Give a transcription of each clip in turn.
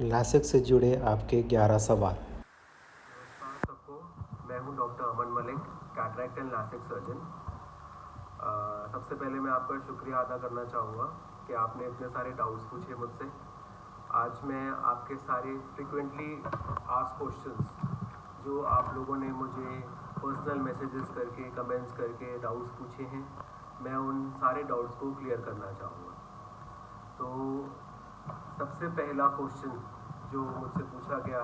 LASIK से जुड़े आपके 11 सवाल। नमस्कार सबको। मैं हूं doctor Aman Malik, cataract and LASIK surgeon. सबसे पहले मैं आपका शुक्रिया अदा करना चाहूँगा कि आपने इतने सारे डाउट्स पूछे मुझसे। आज मैं आपके सारे फ्रिक्वेंटली आस्क्ड क्वेश्चंस जो आप लोगों ने मुझे पर्सनल मैसेजेस करके, कमेंट्स करके डाउट्स पूछे हैं, मैं उन सारे डाउट्स को क्लियर करना चाहूँगा। तो सबसे पहला क्वेश्चन जो मुझसे पूछा गया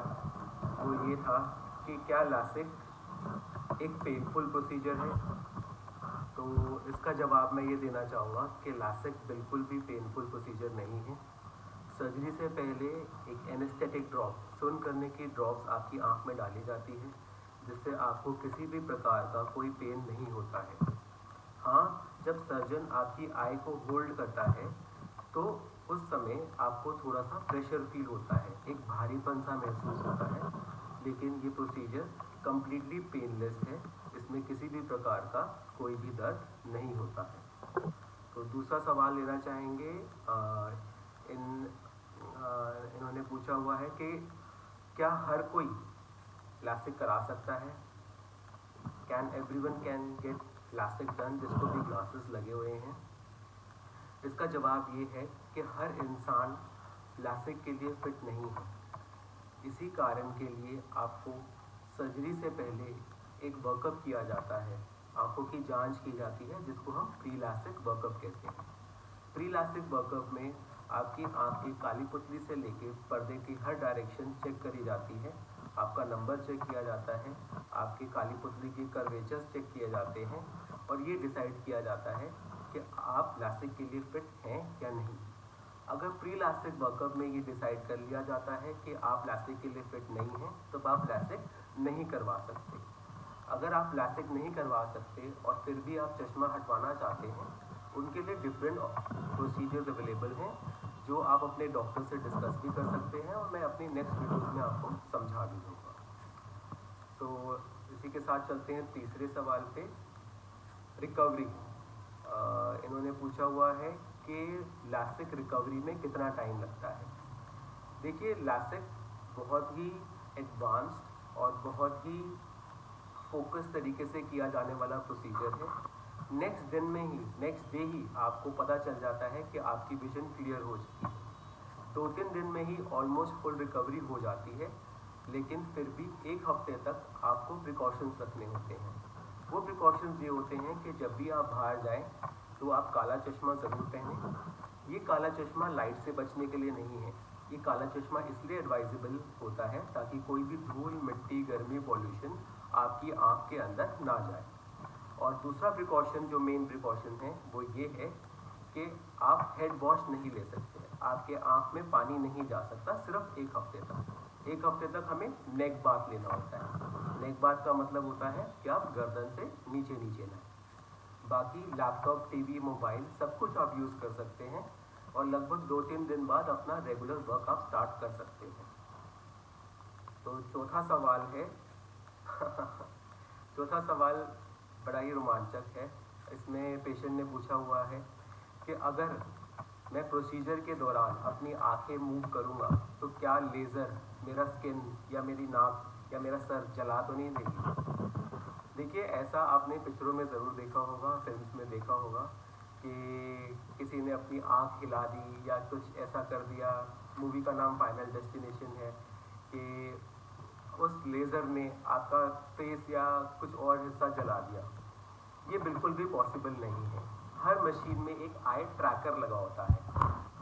वो ये था कि क्या लासिक एक पेनफुल प्रोसीजर है। तो इसका जवाब मैं ये देना चाहूँगा कि लासिक बिल्कुल भी पेनफुल प्रोसीजर नहीं है। सर्जरी से पहले एक एनेस्थेटिक ड्रॉप, सुन करने की ड्रॉप्स आपकी आंख में डाली जाती है, जिससे आपको किसी भी प्रकार का कोई पेन नहीं होता है। हाँ, जब सर्जन आपकी आई को होल्ड करता है तो उस समय आपको थोड़ा सा प्रेशर फील होता है, एक भारीपन सा महसूस होता है, लेकिन ये प्रोसीजर कम्प्लीटली पेनलेस है। इसमें किसी भी प्रकार का कोई भी दर्द नहीं होता है। तो दूसरा सवाल लेना चाहेंगे। इन्होंने पूछा हुआ है कि क्या हर कोई लासिक करा सकता है। Can everyone can get LASIK done, जिसको भी ग्लासेस लगे हुए हैं। इसका जवाब ये है कि हर इंसान लासिक के लिए फिट नहीं है। इसी कारण के लिए आपको सर्जरी से पहले एक वर्कअप किया जाता है, आंखों की जांच की जाती है, जिसको हम प्री लासिक वर्कअप कहते हैं। प्री लासिक वर्कअप में आपकी आंख की काली पुतली से लेके पर्दे की हर डायरेक्शन चेक करी जाती है, आपका नंबर चेक किया जाता है, आपकी काली पुतली की कर्वेचर्स चेक किए जाते हैं, और ये डिसाइड किया जाता है कि आप लासिक के लिए फिट हैं या नहीं। अगर प्री लासिक वर्कअप में ये डिसाइड कर लिया जाता है कि आप लासिक के लिए फिट नहीं हैं, तो आप लासिक नहीं करवा सकते। अगर आप लासिक नहीं करवा सकते और फिर भी आप चश्मा हटवाना चाहते हैं, उनके लिए डिफरेंट प्रोसीजर्स अवेलेबल हैं, जो आप अपने डॉक्टर से डिस्कस भी कर सकते हैं, और मैं अपनी नेक्स्ट वीडियोस में आपको समझा भी दूंगा। तो इसी के साथ चलते हैं तीसरे सवाल पे, रिकवरी। इन्होंने पूछा हुआ है कि लासिक रिकवरी में कितना टाइम लगता है। देखिए, लासिक बहुत ही एडवांस्ड और बहुत ही फोकस तरीके से किया जाने वाला प्रोसीजर है। नेक्स्ट डे ही आपको पता चल जाता है कि आपकी विजन क्लियर हो चुकी है। 2-3 दिन में ही ऑलमोस्ट फुल रिकवरी हो जाती है, लेकिन फिर भी 1 हफ्ते तक आपको प्रिकॉशंस रखने होते हैं। वो प्रिकॉशंस ये होते हैं कि जब भी आप बाहर जाएं तो आप काला चश्मा ज़रूर पहनें। ये काला चश्मा लाइट से बचने के लिए नहीं है, ये काला चश्मा इसलिए एडवाइजेबल होता है ताकि कोई भी धूल, मिट्टी, गर्मी, पॉल्यूशन आपकी आँख के अंदर ना जाए। और दूसरा प्रिकॉशन, जो मेन प्रिकॉशन है, वो ये है कि आप हेड वॉश नहीं ले सकते, आपके आँख में पानी नहीं जा सकता सिर्फ 1 हफ्ते तक। 1 हफ्ते तक हमें नेक बाथ लेना होता है। नेक बाथ का मतलब होता है कि आप गर्दन से नीचे नीचे लाएं। बाकी लैपटॉप, टीवी, मोबाइल सब कुछ आप यूज़ कर सकते हैं, और लगभग 2-3 दिन बाद अपना रेगुलर वर्क आप स्टार्ट कर सकते हैं। तो चौथा सवाल है चौथा सवाल बड़ा ही रोमांचक है। इसमें पेशेंट ने पूछा हुआ है कि अगर मैं प्रोसीजर के दौरान अपनी आंखें मूव करूंगा तो क्या लेज़र मेरा स्किन या मेरी नाक या मेरा सर जला तो नहीं देगी। देखिए, ऐसा आपने पिक्चरों में ज़रूर देखा होगा, फिल्म्स में देखा होगा कि किसी ने अपनी आंख हिला दी या कुछ ऐसा कर दिया। मूवी का नाम फाइनल डेस्टिनेशन है कि उस लेज़र ने आपका फेस या कुछ और हिस्सा जला दिया। ये बिल्कुल भी पॉसिबल नहीं है। हर मशीन में एक आई ट्रैकर लगा होता है।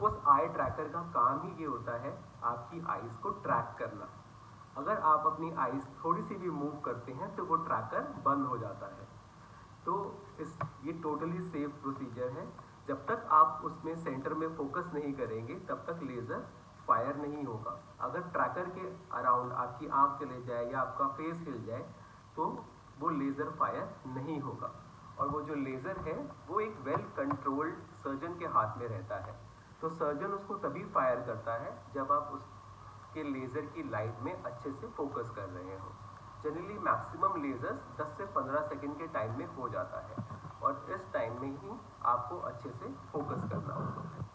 उस आई ट्रैकर का काम ही ये होता है आपकी आईज को ट्रैक करना। अगर आप अपनी आईज थोड़ी सी भी मूव करते हैं तो वो ट्रैकर बंद हो जाता है। तो ये टोटली सेफ प्रोसीजर है। जब तक आप उसमें सेंटर में फोकस नहीं करेंगे तब तक लेज़र फायर नहीं होगा। अगर ट्रैकर के अराउंड आपकी आंख चले जाए या आपका फेस हिल जाए तो वो लेज़र फायर नहीं होगा। और वो जो लेज़र है वो एक वेल कंट्रोल्ड सर्जन के हाथ में रहता है। तो सर्जन उसको तभी फायर करता है जब आप उसके लेज़र की लाइट में अच्छे से फोकस कर रहे हो। जनरली मैक्सिमम लेज़र्स 10 से 15 सेकंड के टाइम में हो जाता है, और इस टाइम में ही आपको अच्छे से फोकस करना होता है।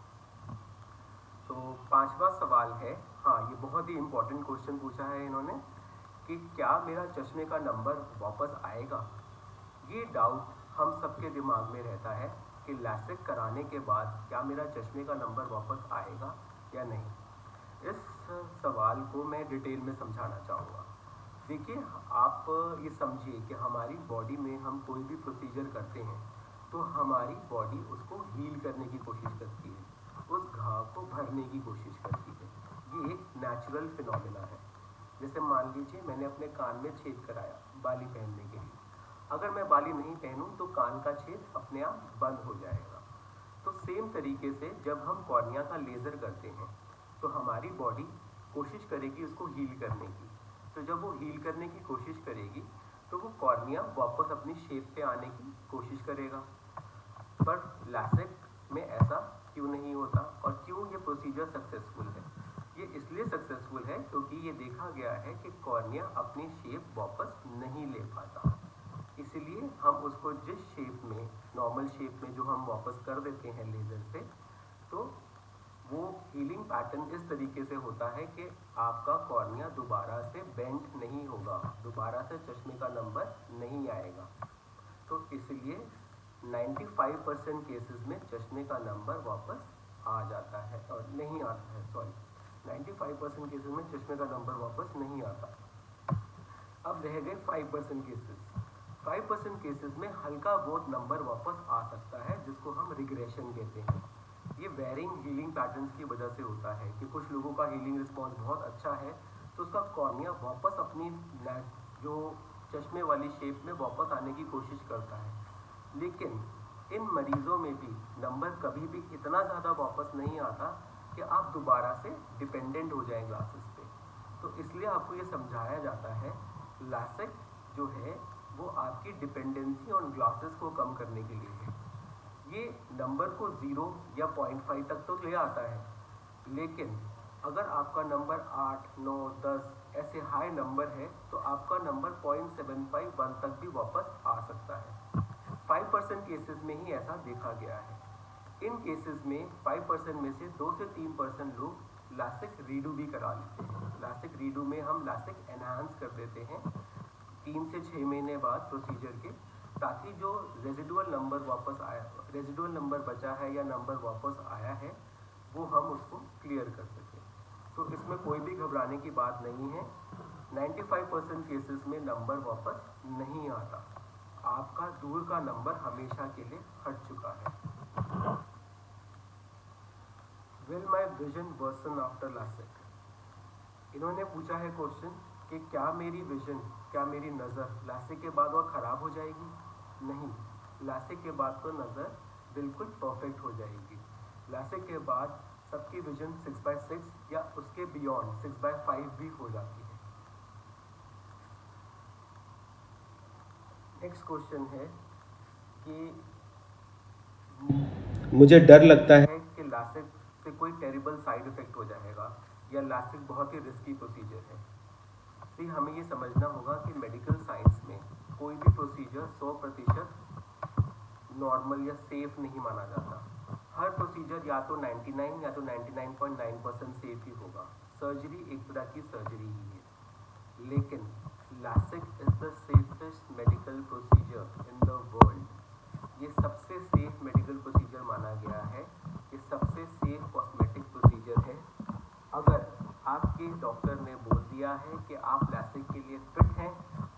तो तो पांचवा सवाल है, हाँ ये बहुत ही इम्पोर्टेंट क्वेश्चन पूछा है इन्होंने कि क्या मेरा चश्मे का नंबर वापस आएगा। ये डाउट हम सबके दिमाग में रहता है कि लैसिक कराने के बाद क्या मेरा चश्मे का नंबर वापस आएगा या नहीं। इस सवाल को मैं डिटेल में समझाना चाहूँगा। देखिए, आप ये समझिए कि हमारी बॉडी में हम कोई भी प्रोसीजर करते हैं तो हमारी बॉडी उसको हील करने की कोशिश करती है, उस घाव को भरने की कोशिश करती है। ये एक नेचुरल फिनोमिना है। जैसे मान लीजिए मैंने अपने कान में छेद कराया बाली पहनने के लिए, अगर मैं बाली नहीं पहनूं तो कान का छेद अपने आप बंद हो जाएगा। तो सेम तरीके से जब हम कॉर्निया का लेज़र करते हैं तो हमारी बॉडी कोशिश करेगी उसको हील करने की। तो जब वो हील करने की कोशिश करेगी तो वो कॉर्निया वापस अपनी शेप पे आने की कोशिश करेगा। पर लैसिक में ऐसा क्यों नहीं होता और क्यों ये प्रोसीजर सक्सेसफुल है? ये इसलिए सक्सेसफुल है क्योंकि ये देखा गया है कि कॉर्निया अपनी शेप वापस नहीं ले पाता। इसलिए हम उसको जिस शेप में, नॉर्मल शेप में जो हम वापस कर देते हैं लेज़र से, तो वो हीलिंग पैटर्न इस तरीके से होता है कि आपका कॉर्निया दोबारा से बेंड नहीं होगा, दोबारा से चश्मे का नंबर नहीं आएगा। तो इसलिए 95% केसेस में चश्मे का नंबर वापस आ जाता है, और नहीं आता है, सॉरी 95% केसेस में चश्मे का नंबर वापस नहीं आता। अब रह गए 5% केसेस। 5% केसेस में हल्का बहुत नंबर वापस आ सकता है, जिसको हम रिग्रेशन कहते हैं। ये वेरिंग हीलिंग पैटर्न्स की वजह से होता है कि कुछ लोगों का हीलिंग रिस्पॉन्स बहुत अच्छा है तो उसका कॉर्निया वापस अपनी जो चश्मे वाली शेप में वापस आने की कोशिश करता है। लेकिन इन मरीजों में भी नंबर कभी भी इतना ज़्यादा वापस नहीं आता कि आप दोबारा से डिपेंडेंट हो जाएं ग्लासेस पे। तो इसलिए आपको ये समझाया जाता है लैसिक जो है वो आपकी डिपेंडेंसी ऑन ग्लासेस को कम करने के लिए है। ये नंबर को 0 या 0.5 तक तो ले आता है, लेकिन अगर आपका नंबर 8, 9, 10 ऐसे हाई नंबर है तो आपका नंबर 0.75, 1 तक भी वापस आ सकता है। 5% केसेस में ही ऐसा देखा गया है। इन केसेस में 5% में से 2 से 3% लोग लैसिक रीडू भी करा लेते हैं। लैसिक रीडू में हम लैसिक एनहांस कर देते हैं 3 से 6 महीने बाद प्रोसीजर के, ताकि जो रेजिडुअल नंबर वापस आया, रेजिडुअल नंबर बचा है या नंबर वापस आया है, वो हम उसको क्लियर कर सकें। तो इसमें कोई भी घबराने की बात नहीं है। 95% केसेस में नंबर वापस नहीं आता, आपका दूर का नंबर हमेशा के लिए हट चुका है। Will my vision worsen after LASIK? इन्होंने पूछा है क्वेश्चन कि क्या मेरी विजन, क्या मेरी नज़र लैसिक के बाद और ख़राब हो जाएगी? नहीं, लैसिक के बाद तो नज़र बिल्कुल परफेक्ट हो जाएगी। लैसिक के बाद सबकी विजन 6/6 या उसके बियॉन्ड 6/5 भी हो जाती है। नेक्स्ट क्वेश्चन है कि मुझे डर लगता है कि लैसिक से कोई टेरिबल साइड इफेक्ट हो जाएगा या लैसिक बहुत ही रिस्की प्रोसीजर है। तो हमें ये समझना होगा कि मेडिकल साइंस में कोई भी प्रोसीजर 100% नॉर्मल या सेफ नहीं माना जाता। हर प्रोसीजर या तो 99 या तो 99.9% सेफ ही होगा। सर्जरी एक तरह की सर्जरी ही है, लेकिन LASIK is the safest medical procedure in the world. ये सबसे सेफ मेडिकल प्रोसीजर माना गया है, ये सबसे सेफ कॉस्मेटिक प्रोसीजर है। अगर आपके डॉक्टर ने बोल दिया है कि आप लैसिक के लिए फिट हैं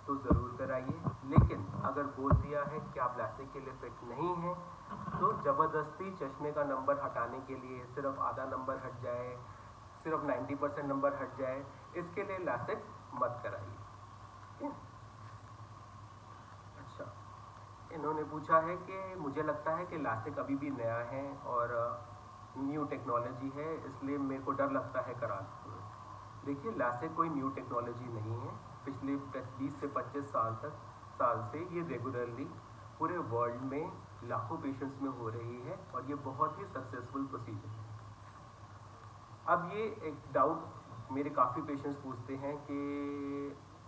तो ज़रूर कराइए, लेकिन अगर बोल दिया है कि आप लैसिक के लिए फिट नहीं हैं तो ज़बरदस्ती चश्मे का नंबर हटाने के लिए सिर्फ आधा नंबर हट जाए, सिर्फ 90% नंबर हट जाए, इसके लिए लैसिक मत कराइए। अच्छा, इन्होंने पूछा है कि मुझे लगता है कि लैसिक अभी भी नया है और न्यू टेक्नोलॉजी है, इसलिए मेरे को डर लगता है कराते हुए। देखिए, लैसिक कोई न्यू टेक्नोलॉजी नहीं है। पिछले 20 से 25 साल से ये रेगुलरली पूरे वर्ल्ड में लाखों पेशेंट्स में हो रही है और ये बहुत ही सक्सेसफुल प्रोसीजर है। अब ये एक डाउट मेरे काफ़ी पेशेंट्स पूछते हैं कि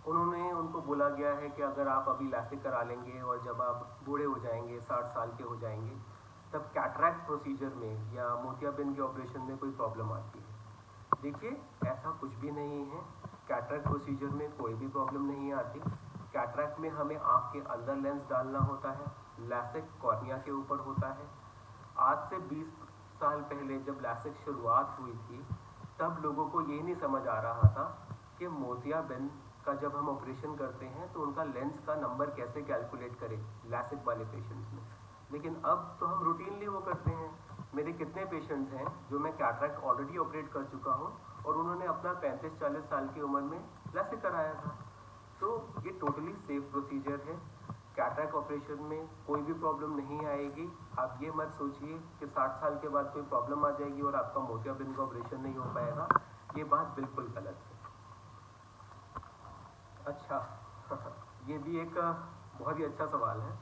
उनको बोला गया है कि अगर आप अभी लैसिक करा लेंगे और जब आप बूढ़े हो जाएंगे, 60 साल के हो जाएंगे, तब कैटरैक्ट प्रोसीजर में या मोतियाबिंद के ऑपरेशन में कोई प्रॉब्लम आती है। देखिए, ऐसा कुछ भी नहीं है। कैटरैक्ट प्रोसीजर में कोई भी प्रॉब्लम नहीं आती। कैटरैक्ट में हमें आँख के अंदर लेंस डालना होता है, लैसिक कॉर्निया के ऊपर होता है। आज से 20 साल पहले जब लैसिक शुरुआत हुई थी, तब लोगों को ये नहीं समझ आ रहा था कि मोतियाबिंद का जब हम ऑपरेशन करते हैं तो उनका लेंस का नंबर कैसे कैलकुलेट करें लैसिक वाले पेशेंट्स में। लेकिन अब तो हम रूटीनली वो करते हैं। मेरे कितने पेशेंट्स हैं जो मैं कैटरैक्ट ऑलरेडी ऑपरेट कर चुका हूँ और उन्होंने अपना 35-40 साल की उम्र में लैसिक कराया था। तो ये टोटली सेफ प्रोसीजर है। कैटरैक्ट ऑपरेशन में कोई भी प्रॉब्लम नहीं आएगी। आप ये मत सोचिए कि 60 साल के बाद कोई प्रॉब्लम आ जाएगी और आपका मोतियाबिंद का ऑपरेशन नहीं हो पाएगा। ये बात बिल्कुल गलत है। अच्छा ये भी एक बहुत ही अच्छा सवाल है।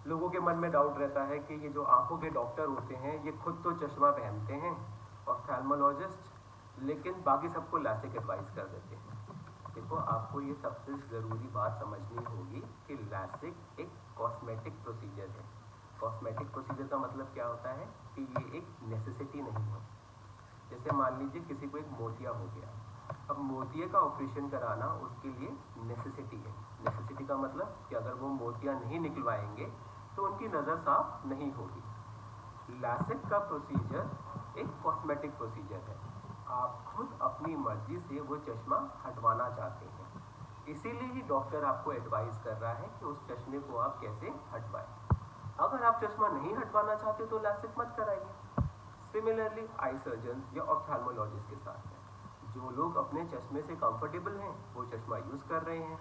लोगों के मन में डाउट रहता है कि ये जो आंखों के डॉक्टर होते हैं ये खुद तो चश्मा पहनते हैं, ऑफ्थैल्मोलॉजिस्ट, लेकिन बाकी सबको लैसिक एडवाइस कर देते हैं। देखो, आपको ये सबसे ज़रूरी बात समझनी होगी कि लैसिक एक कॉस्मेटिक प्रोसीजर है। कॉस्मेटिक प्रोसीजर का मतलब क्या होता है कि ये एक नेसेसिटी नहीं है। जैसे मान लीजिए किसी को एक मोतिया हो गया, अब मोतिये का ऑपरेशन कराना उसके लिए नेसेसिटी है। नेसेसिटी का मतलब कि अगर वो मोतिया नहीं निकलवाएंगे तो उनकी नज़र साफ नहीं होगी। लैसिक का प्रोसीजर एक कॉस्मेटिक प्रोसीजर है। आप खुद अपनी मर्जी से वो चश्मा हटवाना चाहते हैं, इसीलिए ही डॉक्टर आपको एडवाइस कर रहा है कि उस चश्मे को आप कैसे हटवाएं। अगर आप चश्मा नहीं हटवाना चाहते तो लैसिक मत कराइए। सिमिलरली आई सर्जन या ऑफ्थैल्मोलॉजिस्ट के साथ है। जो लोग अपने चश्मे से कंफर्टेबल हैं वो चश्मा यूज़ कर रहे हैं।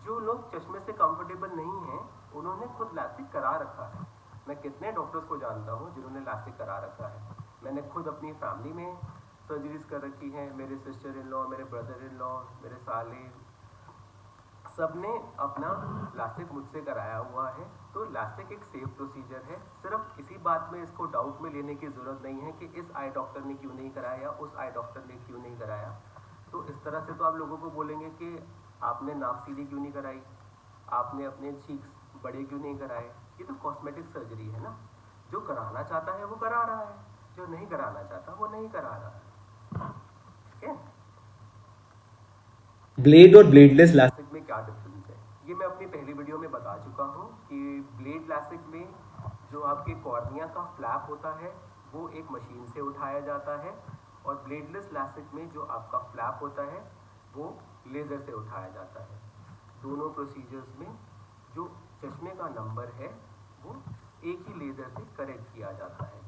जो लोग चश्मे से कंफर्टेबल नहीं हैं उन्होंने खुद लैसिक करा रखा है। मैं कितने डॉक्टर्स को जानता हूँ जिन्होंने लैसिक करा रखा है। मैंने खुद अपनी फैमिली में सर्जरीज कर रखी हैं। मेरे सिस्टर इन लॉ, मेरे ब्रदर इन लॉ, मेरे साले, सबने अपना लैसिक मुझसे कराया हुआ है। तो लैसिक एक सेफ प्रोसीजर है। सिर्फ इसी बात में इसको डाउट में लेने की ज़रूरत नहीं है कि इस आई डॉक्टर ने क्यों नहीं कराया या उस आई डॉक्टर ने क्यों नहीं कराया। तो इस तरह से तो आप लोगों को बोलेंगे कि आपने नाक सीधी क्यों नहीं कराई, आपने अपने चीक्स बड़े क्यों नहीं कराए। ये तो कॉस्मेटिक सर्जरी है ना। जो कराना चाहता है वो करा रहा है, जो नहीं कराना चाहता वो नहीं करा रहा है। ठीक है। ब्लेड और ब्लेडलेस लैसिक लैसिक में क्या डिफरेंस है ये मैं अपनी पहली वीडियो में बता चुका हूँ कि ब्लेड लैसिक में जो आपके कॉर्निया का फ्लैप होता है वो एक मशीन से उठाया जाता है, और ब्लेडलेस लैसिक में जो आपका फ्लैप होता है वो लेज़र से उठाया जाता है। दोनों प्रोसीजर्स में जो चश्मे का नंबर है वो एक ही लेज़र से करेक्ट किया जाता है।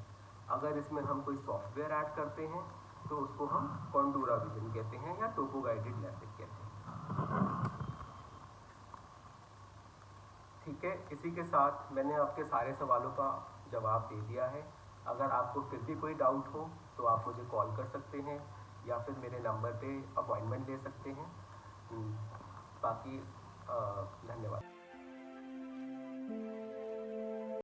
अगर इसमें हम कोई सॉफ्टवेयर ऐड करते हैं तो उसको हम कॉन्टूरा विजन कहते हैं या टोपो गाइडेड लैसिक कहते हैं। ठीक है, इसी के साथ मैंने आपके सारे सवालों का जवाब दे दिया है। अगर आपको फिर भी कोई डाउट हो तो आप मुझे कॉल कर सकते हैं या फिर मेरे नंबर पे अपॉइंटमेंट ले सकते हैं। बाकी